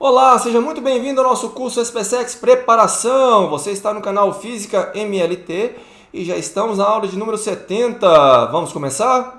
Olá, seja muito bem-vindo ao nosso curso SpaceX Preparação. Você está no canal Física MLT e já estamos na aula de número 70. Vamos começar?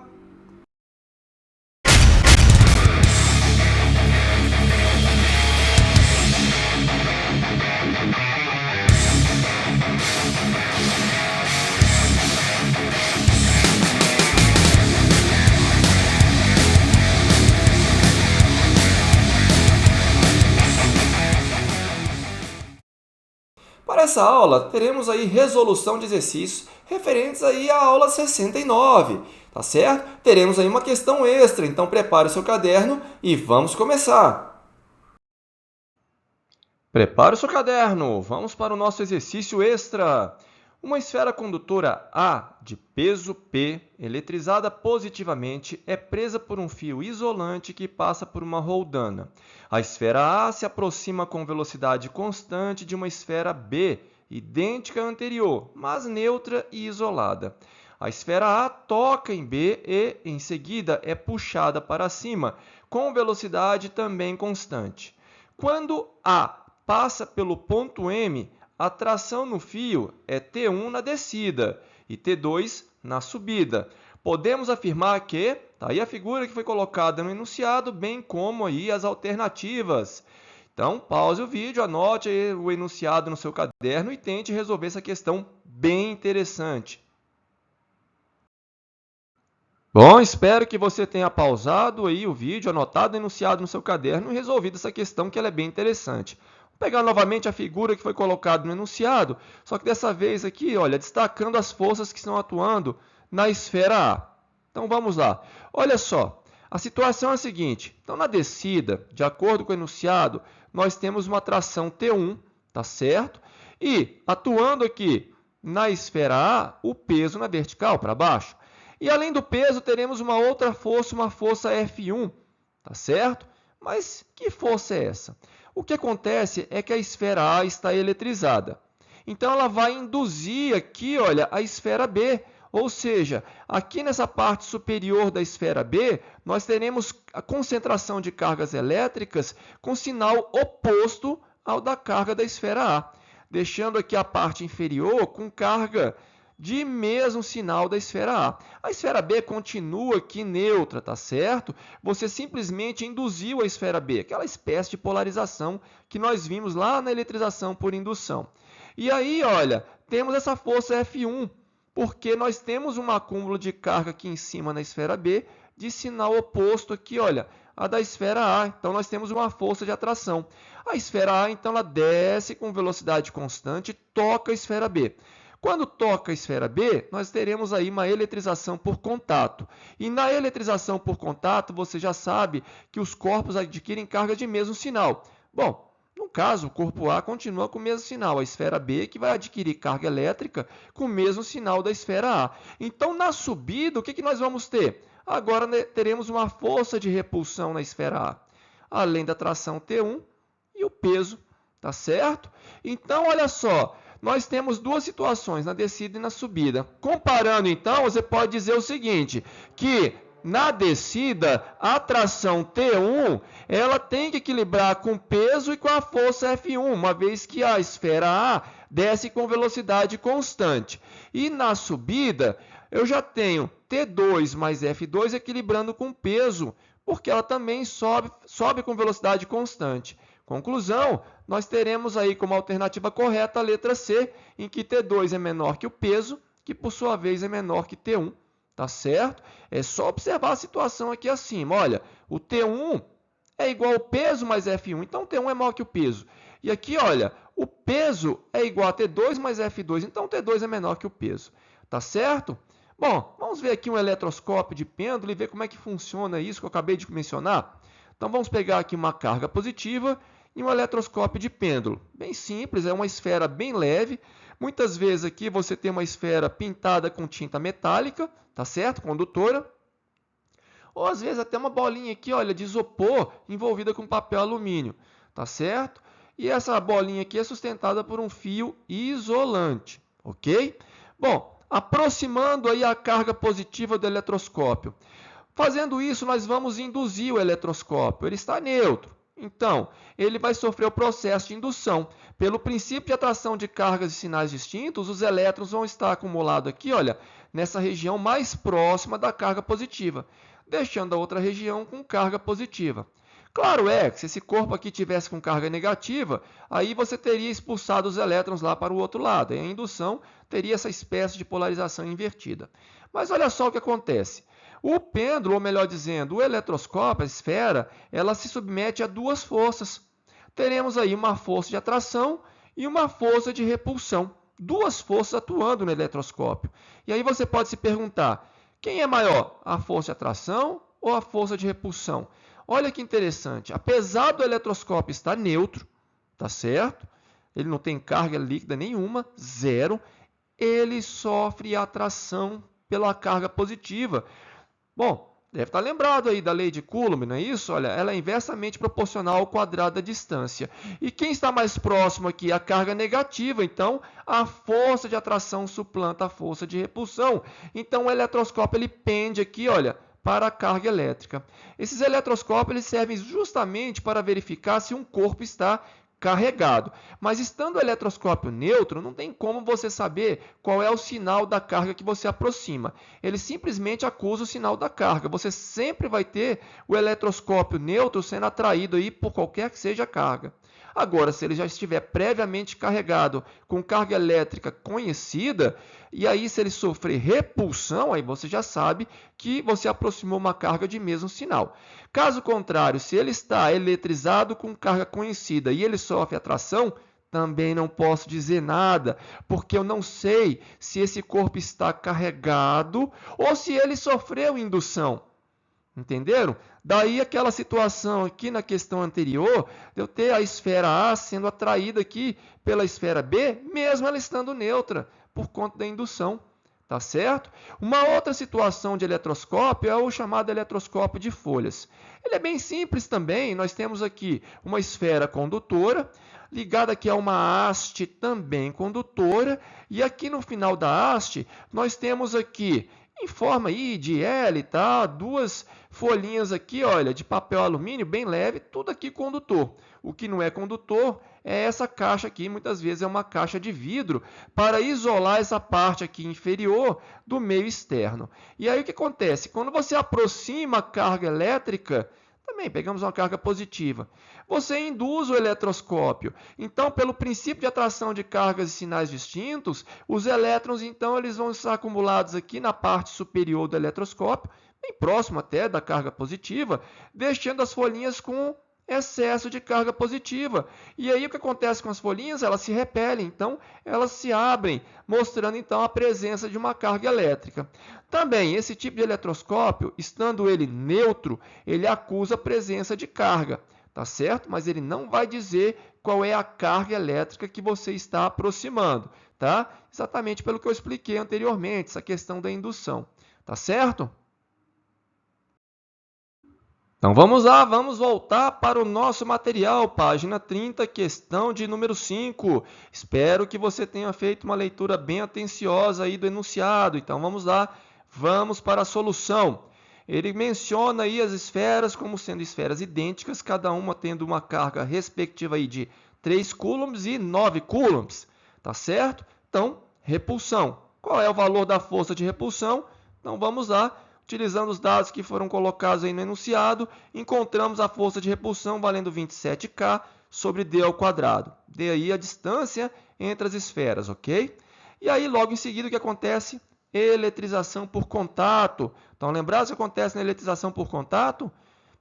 Para essa aula, teremos aí resolução de exercícios referentes aí à aula 69, tá certo? Teremos aí uma questão extra, então prepare o seu caderno e vamos começar. Prepare o seu caderno, vamos para o nosso exercício extra. Uma esfera condutora A de peso P, eletrizada positivamente, é presa por um fio isolante que passa por uma roldana. A esfera A se aproxima com velocidade constante de uma esfera B, idêntica à anterior, mas neutra e isolada. A esfera A toca em B e, em seguida, é puxada para cima, com velocidade também constante. Quando A passa pelo ponto M, a tração no fio é T1 na descida e T2 na subida. Podemos afirmar que, está aí a figura que foi colocada no enunciado, bem como aí as alternativas. Então, pause o vídeo, anote o enunciado no seu caderno e tente resolver essa questão bem interessante. Bom, espero que você tenha pausado aí o vídeo, anotado o enunciado no seu caderno e resolvido essa questão que ela é bem interessante. Vou pegar novamente a figura que foi colocada no enunciado, só que dessa vez aqui, olha, destacando as forças que estão atuando na esfera A. Então vamos lá. Olha só, a situação é a seguinte. Então na descida, de acordo com o enunciado, nós temos uma tração T1, tá certo? E atuando aqui na esfera A, o peso na vertical para baixo. E além do peso, teremos uma outra força, uma força F1, tá certo? Mas que força é essa? O que acontece é que a esfera A está eletrizada. Então ela vai induzir aqui, olha, a esfera B. Ou seja, aqui nessa parte superior da esfera B, nós teremos a concentração de cargas elétricas com sinal oposto ao da carga da esfera A, deixando aqui a parte inferior com carga de mesmo sinal da esfera A. A esfera B continua aqui neutra, tá certo? Você simplesmente induziu a esfera B, aquela espécie de polarização que nós vimos lá na eletrização por indução. E aí, olha, temos essa força F1, porque nós temos um acúmulo de carga aqui em cima na esfera B, de sinal oposto aqui, olha, a da esfera A. Então, nós temos uma força de atração. A esfera A, então, ela desce com velocidade constante e toca a esfera B. Quando toca a esfera B, nós teremos aí uma eletrização por contato. E na eletrização por contato, você já sabe que os corpos adquirem carga de mesmo sinal. Bom, no caso, o corpo A continua com o mesmo sinal, a esfera B que vai adquirir carga elétrica com o mesmo sinal da esfera A. Então, na subida, o que nós vamos ter? Agora teremos uma força de repulsão na esfera A, além da tração T1 e o peso, tá certo? Então, olha só, nós temos duas situações, na descida e na subida. Comparando, então, você pode dizer o seguinte, que na descida, a tração T1 ela tem que equilibrar com o peso e com a força F1, uma vez que a esfera A desce com velocidade constante. E na subida, eu já tenho T2 mais F2 equilibrando com peso, porque ela também sobe com velocidade constante. Conclusão, nós teremos aí como alternativa correta a letra C, em que T2 é menor que o peso, que por sua vez é menor que T1, tá certo? É só observar a situação aqui acima. Olha, o T1 é igual ao peso mais F1, então T1 é maior que o peso. E aqui, olha, o peso é igual a T2 mais F2, então T2 é menor que o peso, tá certo? Bom, vamos ver aqui um eletroscópio de pêndulo e ver como é que funciona isso que eu acabei de mencionar. Então vamos pegar aqui uma carga positiva e um eletroscópio de pêndulo. Bem simples, é uma esfera bem leve. Muitas vezes aqui você tem uma esfera pintada com tinta metálica, tá certo? Condutora. Ou às vezes até uma bolinha aqui, olha, de isopor envolvida com papel alumínio, tá certo? E essa bolinha aqui é sustentada por um fio isolante, ok? Bom, aproximando aí a carga positiva do eletroscópio. Fazendo isso, nós vamos induzir o eletroscópio. Ele está neutro. Então, ele vai sofrer o processo de indução. Pelo princípio de atração de cargas e sinais distintos, os elétrons vão estar acumulados aqui, olha, nessa região mais próxima da carga positiva, deixando a outra região com carga positiva. Claro é que se esse corpo aqui tivesse com carga negativa, aí você teria expulsado os elétrons lá para o outro lado, e a indução teria essa espécie de polarização invertida. Mas olha só o que acontece. O pêndulo, ou melhor dizendo, o eletroscópio, a esfera, ela se submete a duas forças. Teremos aí uma força de atração e uma força de repulsão. Duas forças atuando no eletroscópio. E aí você pode se perguntar, quem é maior, a força de atração ou a força de repulsão? Olha que interessante, apesar do eletroscópio estar neutro, tá certo? Ele não tem carga líquida nenhuma, zero, ele sofre atração pela carga positiva. Bom, deve estar lembrado aí da lei de Coulomb, não é isso? Olha, ela é inversamente proporcional ao quadrado da distância. E quem está mais próximo aqui? A carga negativa. Então, a força de atração suplanta a força de repulsão. Então, o eletroscópio ele pende aqui, olha, para a carga elétrica. Esses eletroscópios eles servem justamente para verificar se um corpo está carregado. Mas estando o eletroscópio neutro, não tem como você saber qual é o sinal da carga que você aproxima. Ele simplesmente acusa o sinal da carga. Você sempre vai ter o eletroscópio neutro sendo atraído aí por qualquer que seja a carga. Agora, se ele já estiver previamente carregado com carga elétrica conhecida, e aí se ele sofrer repulsão, aí você já sabe que você aproximou uma carga de mesmo sinal. Caso contrário, se ele está eletrizado com carga conhecida e ele sofre atração, também não posso dizer nada, porque eu não sei se esse corpo está carregado ou se ele sofreu indução. Entenderam? Daí aquela situação aqui na questão anterior, de eu ter a esfera A sendo atraída aqui pela esfera B, mesmo ela estando neutra, por conta da indução. Tá certo? Uma outra situação de eletroscópio é o chamado eletroscópio de folhas. Ele é bem simples também. Nós temos aqui uma esfera condutora, ligada aqui a uma haste também condutora, e aqui no final da haste nós temos aqui em forma aí de L, tá? Duas folhinhas aqui, olha, de papel alumínio bem leve, tudo aqui condutor. O que não é condutor é essa caixa aqui, muitas vezes é uma caixa de vidro, para isolar essa parte aqui inferior do meio externo. E aí o que acontece? Quando você aproxima a carga elétrica, também pegamos uma carga positiva, você induz o eletroscópio. Então, pelo princípio de atração de cargas e sinais distintos, os elétrons então eles vão estar acumulados aqui na parte superior do eletroscópio, bem próximo até da carga positiva, deixando as folhinhas com excesso de carga positiva. E aí o que acontece com as folhinhas? Elas se repelem, então elas se abrem, mostrando então a presença de uma carga elétrica. Também esse tipo de eletroscópio, estando ele neutro, ele acusa a presença de carga, tá certo? Mas ele não vai dizer qual é a carga elétrica que você está aproximando, tá? Exatamente pelo que eu expliquei anteriormente, essa questão da indução, tá certo? Então vamos lá, vamos voltar para o nosso material, página 30, questão de número 5. Espero que você tenha feito uma leitura bem atenciosa aí do enunciado. Então vamos lá, vamos para a solução. Ele menciona aí as esferas como sendo esferas idênticas, cada uma tendo uma carga respectiva aí de 3 coulombs e 9 coulombs, tá certo? Então, repulsão. Qual é o valor da força de repulsão? Então vamos lá. Utilizando os dados que foram colocados aí no enunciado, encontramos a força de repulsão valendo 27K sobre D ao quadrado. D aí a distância entre as esferas, ok? E aí, logo em seguida, o que acontece? Eletrização por contato. Então, lembrado o que acontece na eletrização por contato?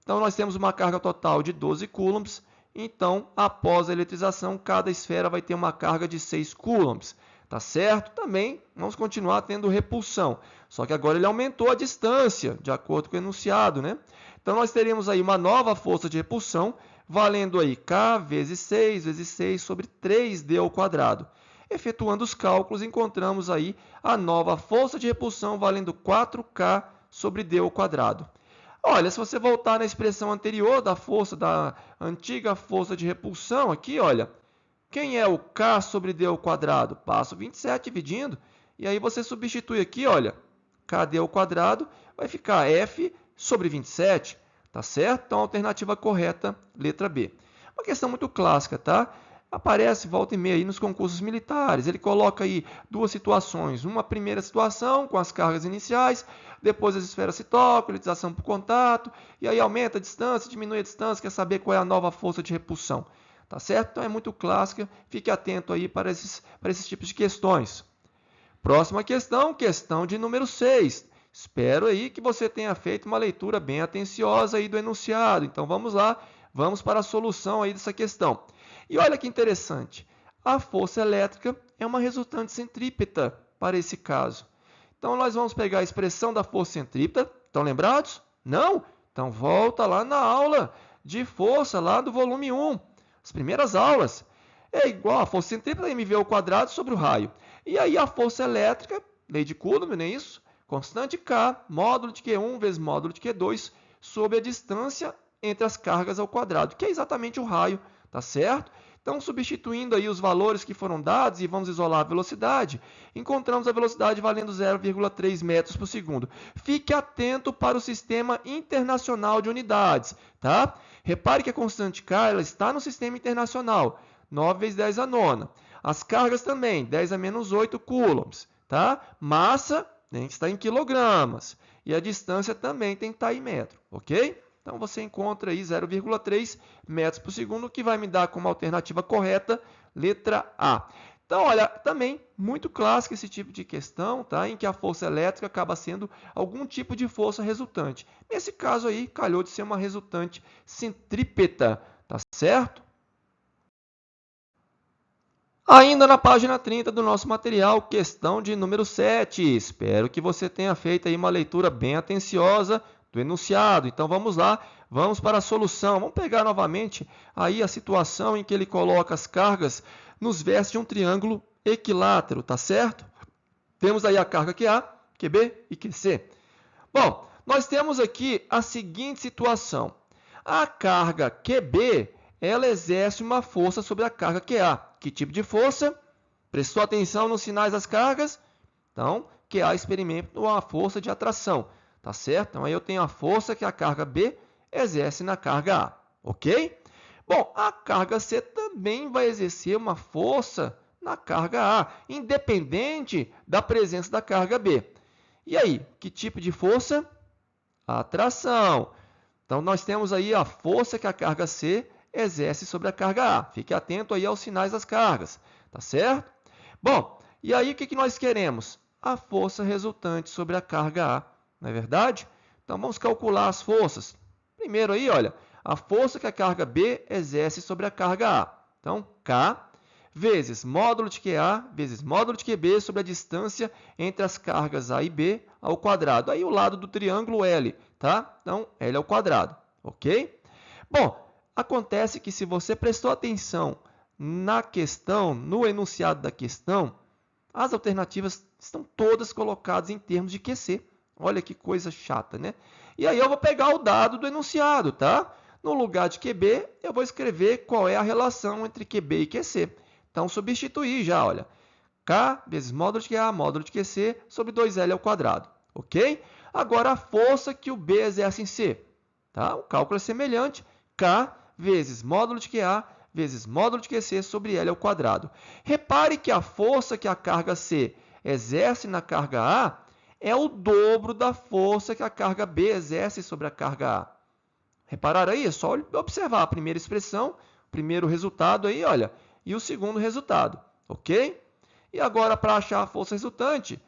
Então, nós temos uma carga total de 12 coulombs. Então, após a eletrização, cada esfera vai ter uma carga de 6 coulombs. Tá certo? Também vamos continuar tendo repulsão. Só que agora ele aumentou a distância, de acordo com o enunciado, né? Então, nós teríamos aí uma nova força de repulsão, valendo aí K vezes 6 sobre 3D ao quadrado. Efetuando os cálculos, encontramos aí a nova força de repulsão, valendo 4K sobre D ao quadrado. Olha, se você voltar na expressão anterior da força, da antiga força de repulsão, aqui, olha, quem é o K sobre D ao quadrado? Passo 27 dividindo, e aí você substitui aqui, olha, KD ao quadrado vai ficar F sobre 27, Tá certo? Então, a alternativa correta, letra B. Uma questão muito clássica, tá? Aparece volta e meia aí nos concursos militares. Ele coloca aí duas situações. Uma primeira situação com as cargas iniciais, depois as esferas se tocam, elitização por contato, e aí aumenta a distância, diminui a distância, quer saber qual é a nova força de repulsão. Tá certo? Então é muito clássica. Fique atento aí para esses tipos de questões. Próxima questão, questão de número 6. Espero aí que você tenha feito uma leitura bem atenciosa aí do enunciado. Então vamos lá, vamos para a solução aí dessa questão. E olha que interessante, a força elétrica é uma resultante centrípeta para esse caso. Então nós vamos pegar a expressão da força centrípeta, estão lembrados? Não? Então volta lá na aula de força, lá do volume 1, as primeiras aulas. É igual a força centrípeta mv ao quadrado sobre o raio. E aí a força elétrica, lei de Coulomb, não é isso? Constante K, módulo de Q1 vezes módulo de Q2, sobre a distância entre as cargas ao quadrado, que é exatamente o raio, tá certo? Então, substituindo aí os valores que foram dados e vamos isolar a velocidade, encontramos a velocidade valendo 0,3 metros por segundo. Fique atento para o Sistema Internacional de Unidades, tá? Repare que a constante K ela está no Sistema Internacional, 9 vezes 10 a nona. As cargas também, 10 a menos 8 coulombs, tá? Massa tem que estar em quilogramas e a distância também tem que estar em metro, ok? Então, você encontra aí 0,3 metros por segundo, que vai me dar como alternativa correta, letra A. Então, olha, também muito clássico esse tipo de questão, tá? Em que a força elétrica acaba sendo algum tipo de força resultante. Nesse caso aí, calhou de ser uma resultante centrípeta, tá certo? Ainda na página 30 do nosso material, questão de número 7. Espero que você tenha feito aí uma leitura bem atenciosa do enunciado. Então vamos lá, vamos para a solução. Vamos pegar novamente aí a situação em que ele coloca as cargas nos vértices de um triângulo equilátero, tá certo? Temos aí a carga QA, QB e QC. Bom, nós temos aqui a seguinte situação. A carga QB, ela exerce uma força sobre a carga QA. Que tipo de força? Prestou atenção nos sinais das cargas? Então, QA experimenta uma força de atração. Tá certo? Então, aí eu tenho a força que a carga B exerce na carga A. Ok? Bom, a carga C também vai exercer uma força na carga A, independente da presença da carga B. E aí, que tipo de força? Atração. Então, nós temos aí a força que a carga C exerce sobre a carga A. Fique atento aí aos sinais das cargas, tá certo? Bom, e aí o que nós queremos? A força resultante sobre a carga A, não é verdade? Então, vamos calcular as forças. Primeiro aí, olha, a força que a carga B exerce sobre a carga A. Então, K vezes módulo de QA vezes módulo de QB sobre a distância entre as cargas A e B ao quadrado. Aí o lado do triângulo L, tá? Então, L ao quadrado, ok? Bom, acontece que se você prestou atenção na questão, no enunciado da questão, as alternativas estão todas colocadas em termos de QC. Olha que coisa chata, né? E aí eu vou pegar o dado do enunciado, tá? No lugar de QB, eu vou escrever qual é a relação entre QB e QC. Então, substituir já, olha, K vezes módulo de QA, módulo de QC, sobre 2L ao quadrado, ok? Agora, a força que o B exerce em C, tá? O cálculo é semelhante, K vezes módulo de QA vezes módulo de QC sobre L ao quadrado. Repare que a força que a carga C exerce na carga A é o dobro da força que a carga B exerce sobre a carga A. Repararam aí? É só observar a primeira expressão, o primeiro resultado aí, olha, e o segundo resultado, ok? E agora, para achar a força resultante,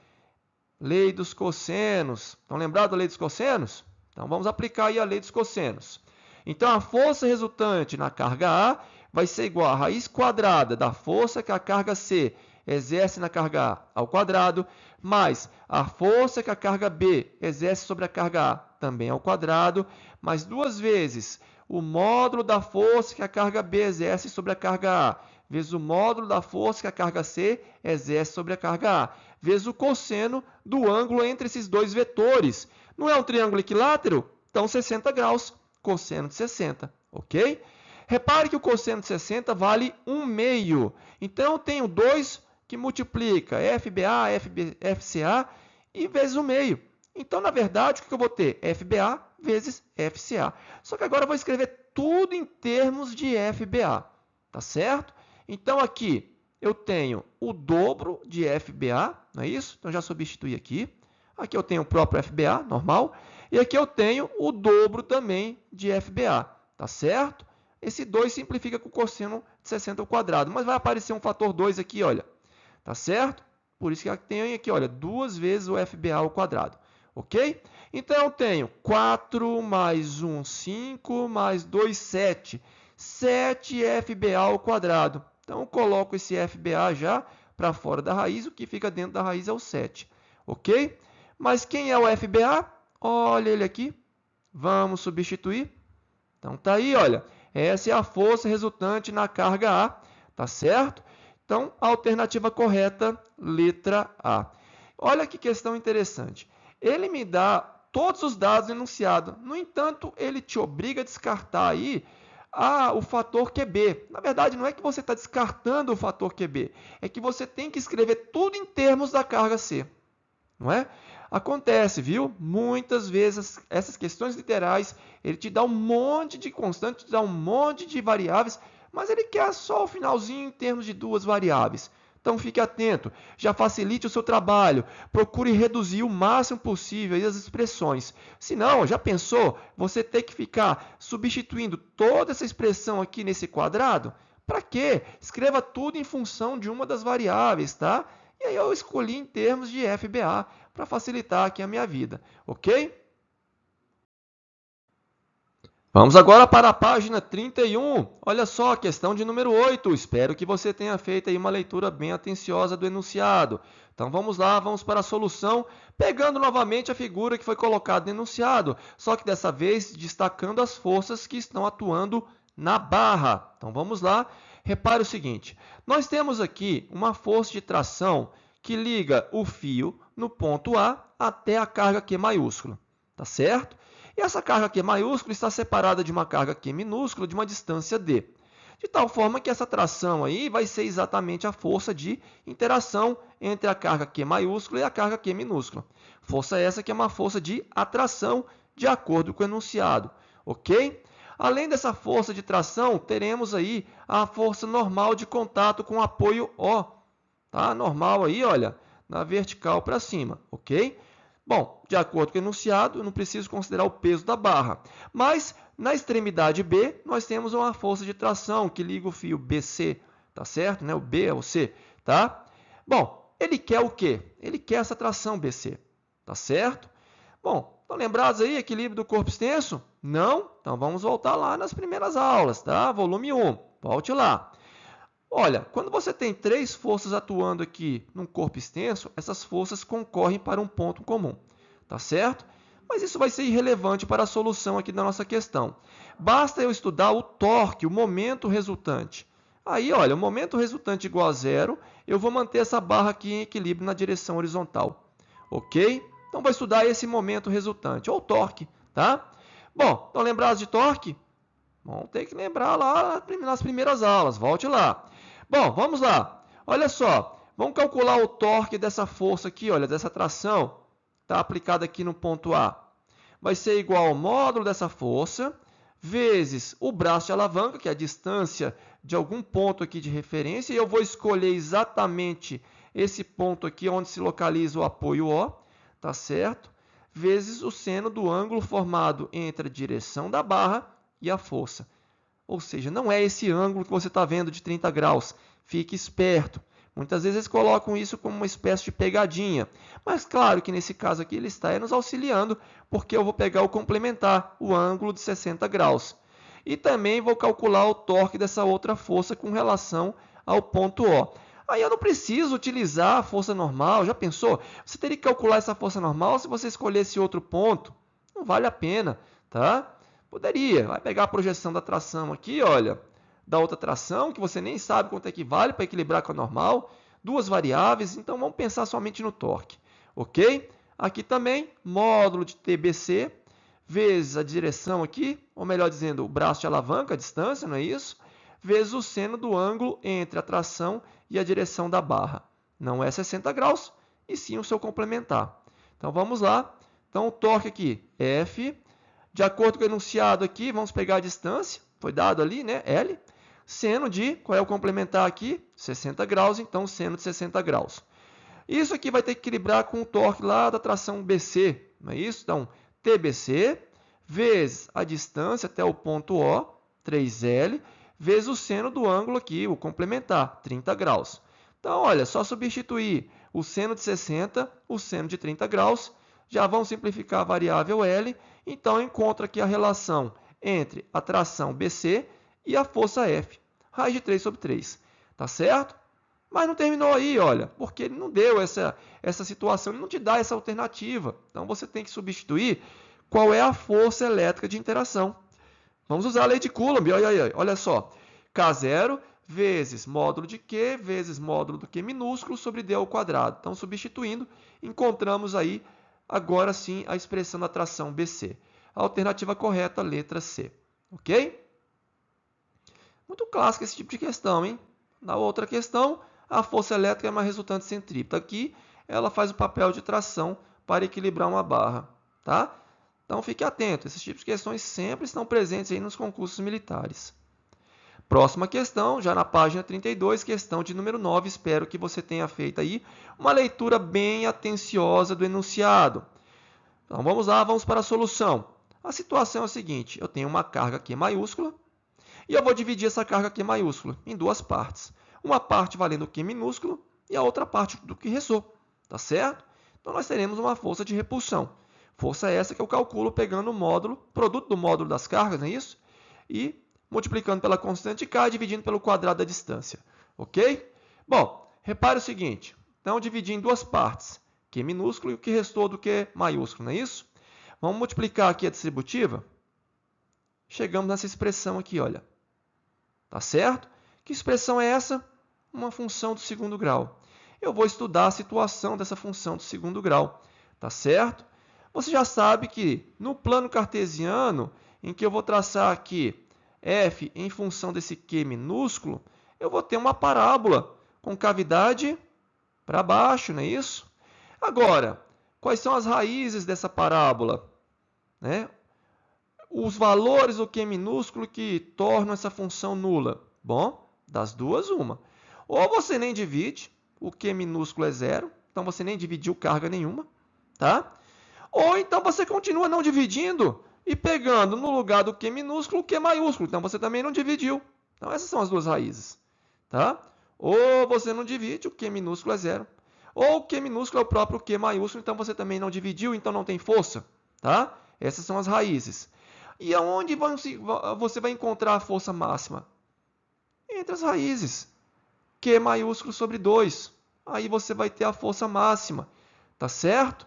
lei dos cossenos. Estão lembrados da lei dos cossenos? Então, vamos aplicar aí a lei dos cossenos. Então, a força resultante na carga A vai ser igual a raiz quadrada da força que a carga C exerce na carga A ao quadrado, mais a força que a carga B exerce sobre a carga A também ao quadrado, mais duas vezes o módulo da força que a carga B exerce sobre a carga A, vezes o módulo da força que a carga C exerce sobre a carga A, vezes o cosseno do ângulo entre esses dois vetores. Não é um triângulo equilátero? Então, 60 graus, cosseno de 60, ok? Repare que o cosseno de 60 vale 1/2. Então, eu tenho 2 que multiplica FBA, FCA e vezes 1/2. Então, na verdade, o que eu vou ter? FBA vezes FCA. Só que agora eu vou escrever tudo em termos de FBA, tá certo? Então, aqui eu tenho o dobro de FBA, não é isso? Então, já substituí aqui. Aqui eu tenho o próprio FBA, normal. E aqui eu tenho o dobro também de FBA, tá certo? Esse 2 simplifica com o cosseno de 60 ao quadrado, mas vai aparecer um fator 2 aqui, olha, tá certo? Por isso que eu tenho aqui, olha, 2 vezes o FBA ao quadrado, ok? Então, eu tenho 4 mais 1, 5, mais 2, 7. 7 FBA ao quadrado. Então, eu coloco esse FBA já para fora da raiz, o que fica dentro da raiz é o 7, ok? Mas quem é o FBA? Olha ele aqui. Vamos substituir. Então, tá aí, olha. Essa é a força resultante na carga A, tá certo? Então, a alternativa correta, letra A. Olha que questão interessante. Ele me dá todos os dados do enunciado. No entanto, ele te obriga a descartar aí o fator QB. Na verdade, não é que você está descartando o fator QB, é que você tem que escrever tudo em termos da carga C. Não é? Acontece, viu? Muitas vezes essas questões literais, ele te dá um monte de constantes, te dá um monte de variáveis, mas ele quer só o finalzinho em termos de duas variáveis. Então fique atento, já facilite o seu trabalho, procure reduzir o máximo possível as expressões. Se não, já pensou você ter que ficar substituindo toda essa expressão aqui nesse quadrado? Para quê? Escreva tudo em função de uma das variáveis, tá? E aí eu escolhi em termos de FBA para facilitar aqui a minha vida, ok? Vamos agora para a página 31. Olha só, questão de número 8. Espero que você tenha feito aí uma leitura bem atenciosa do enunciado. Então vamos lá, vamos para a solução, pegando novamente a figura que foi colocada no enunciado, só que dessa vez destacando as forças que estão atuando na barra. Então vamos lá. Repare o seguinte, nós temos aqui uma força de tração que liga o fio no ponto A até a carga Q maiúscula, tá certo? E essa carga Q maiúscula está separada de uma carga Q minúscula de uma distância D, de tal forma que essa tração aí vai ser exatamente a força de interação entre a carga Q maiúscula e a carga Q minúscula. Força essa que é uma força de atração, de acordo com o enunciado, ok? Além dessa força de tração, teremos aí a força normal de contato com apoio O, tá? Normal aí, olha, na vertical para cima, ok? Bom, de acordo com o enunciado, eu não preciso considerar o peso da barra, mas na extremidade B, nós temos uma força de tração que liga o fio BC, tá certo? Né? O B é o C, tá? Bom, ele quer o quê? Ele quer essa tração BC, tá certo? Bom, estão lembrados aí, equilíbrio do corpo extenso? Não? Então vamos voltar lá nas primeiras aulas, tá? Volume 1, volte lá. Olha, quando você tem três forças atuando aqui num corpo extenso, essas forças concorrem para um ponto comum, tá certo? Mas isso vai ser irrelevante para a solução aqui da nossa questão. Basta eu estudar o torque, o momento resultante. Aí, olha, o momento resultante igual a zero, eu vou manter essa barra aqui em equilíbrio na direção horizontal, ok? Então, vou estudar esse momento resultante, ou torque, tá? Bom, estão lembrados de torque? Bom, tem que lembrar lá nas primeiras aulas, volte lá. Bom, vamos lá. Olha só, vamos calcular o torque dessa força aqui, olha, dessa tração, está aplicada aqui no ponto A. Vai ser igual ao módulo dessa força, vezes o braço de alavanca, que é a distância de algum ponto aqui de referência, e eu vou escolher exatamente esse ponto aqui onde se localiza o apoio O, tá certo? Vezes o seno do ângulo formado entre a direção da barra e a força. Ou seja, não é esse ângulo que você está vendo de 30 graus. Fique esperto. Muitas vezes eles colocam isso como uma espécie de pegadinha. Mas claro que nesse caso aqui ele está nos auxiliando, porque eu vou pegar o complementar, o ângulo de 60 graus. E também vou calcular o torque dessa outra força com relação ao ponto O. Aí eu não preciso utilizar a força normal. Já pensou? Você teria que calcular essa força normal se você escolhesse outro ponto. Não vale a pena, tá? Poderia. Vai pegar a projeção da tração aqui, olha, da outra tração, que você nem sabe quanto é que vale para equilibrar com a normal. Duas variáveis, então vamos pensar somente no torque, ok? Aqui também, módulo de TBC, vezes a direção aqui, ou melhor dizendo, o braço de alavanca, a distância, não é isso? Vezes o seno do ângulo entre a tração e a direção da barra. Não é 60 graus, e sim o seu complementar. Então vamos lá. Então o torque aqui, F De acordo com o enunciado aqui, vamos pegar a distância, foi dado ali, né, L, seno de, qual é o complementar aqui? 60 graus, então seno de 60 graus. Isso aqui vai ter que equilibrar com o torque lá da tração BC, não é isso? Então, TBC vezes a distância até o ponto O, 3L, vezes o seno do ângulo aqui, o complementar, 30 graus. Então, olha, só substituir o seno de 60, o seno de 30 graus, já vão simplificar a variável L, então encontra aqui a relação entre a tração BC e a força F, raiz de 3 sobre 3, tá certo? Mas não terminou aí, olha, porque ele não deu essa situação, ele não te dá essa alternativa. Então, você tem que substituir qual é a força elétrica de interação. Vamos usar a lei de Coulomb, olha só. K0 vezes módulo de Q vezes módulo do Q minúsculo sobre D ao quadrado. Então, substituindo, encontramos aí, agora sim, a expressão da tração BC. A alternativa correta, letra C. Ok? Muito clássico esse tipo de questão, hein? Na outra questão, a força elétrica é uma resultante centrípeta. Aqui, ela faz o papel de tração para equilibrar uma barra, tá? Então, fique atento. Esses tipos de questões sempre estão presentes aí nos concursos militares. Próxima questão, já na página 32, questão de número 9. Espero que você tenha feito aí uma leitura bem atenciosa do enunciado. Então, vamos lá, vamos para a solução. A situação é a seguinte, eu tenho uma carga Q maiúscula e eu vou dividir essa carga Q maiúscula em duas partes. Uma parte valendo o Q minúsculo e a outra parte do Q ressou, tá certo? Então, nós teremos uma força de repulsão. Força essa que eu calculo pegando o módulo, produto do módulo das cargas, não é isso? E multiplicando pela constante K e dividindo pelo quadrado da distância, ok? Bom, repare o seguinte, então, dividi em duas partes, Q minúsculo e o que restou do Q maiúsculo, não é isso? Vamos multiplicar aqui a distributiva. Chegamos nessa expressão aqui, olha. Tá certo? Que expressão é essa? Uma função do segundo grau. Eu vou estudar a situação dessa função do segundo grau. Tá certo? Você já sabe que no plano cartesiano, em que eu vou traçar aqui f em função desse Q minúsculo, eu vou ter uma parábola com cavidade para baixo, não é isso? Agora, quais são as raízes dessa parábola? Né? Os valores do Q minúsculo que tornam essa função nula. Bom, das duas, uma. Ou você nem divide, o Q minúsculo é zero, então você nem dividiu carga nenhuma, tá? Ou então você continua não dividindo e pegando no lugar do Q minúsculo o Q maiúsculo, então você também não dividiu. Então essas são as duas raízes, tá? Ou você não divide, o Q minúsculo é zero. Ou o Q minúsculo é o próprio Q maiúsculo, então você também não dividiu, então não tem força, tá? Essas são as raízes. E aonde você vai encontrar a força máxima? Entre as raízes. Q maiúsculo sobre 2. Aí você vai ter a força máxima. Tá certo?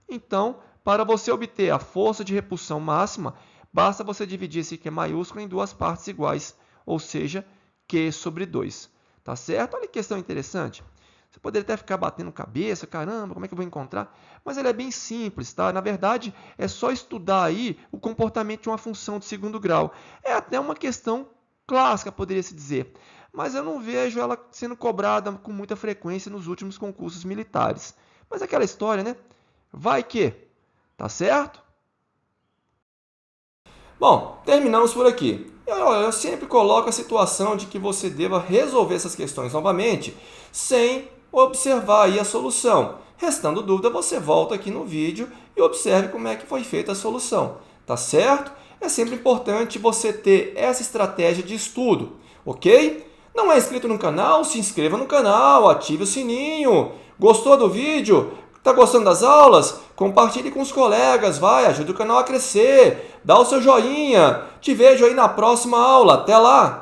Então, para você obter a força de repulsão máxima, basta você dividir esse Q maiúsculo em duas partes iguais, ou seja, Q sobre 2. Tá certo? Olha que questão interessante. Você poderia até ficar batendo cabeça, caramba, como é que eu vou encontrar? Mas ele é bem simples, tá? Na verdade, é só estudar aí o comportamento de uma função de segundo grau. É até uma questão clássica, poderia se dizer. Mas eu não vejo ela sendo cobrada com muita frequência nos últimos concursos militares. Mas é aquela história, né? Vai que, tá certo? Bom, terminamos por aqui. Eu sempre coloco a situação de que você deva resolver essas questões novamente, sem observar aí a solução. Restando dúvida, você volta aqui no vídeo e observe como é que foi feita a solução. Tá certo? É sempre importante você ter essa estratégia de estudo, ok? Não é inscrito no canal? Se inscreva no canal, ative o sininho. Gostou do vídeo? Está gostando das aulas? Compartilhe com os colegas, vai, ajuda o canal a crescer. Dá o seu joinha. Te vejo aí na próxima aula. Até lá!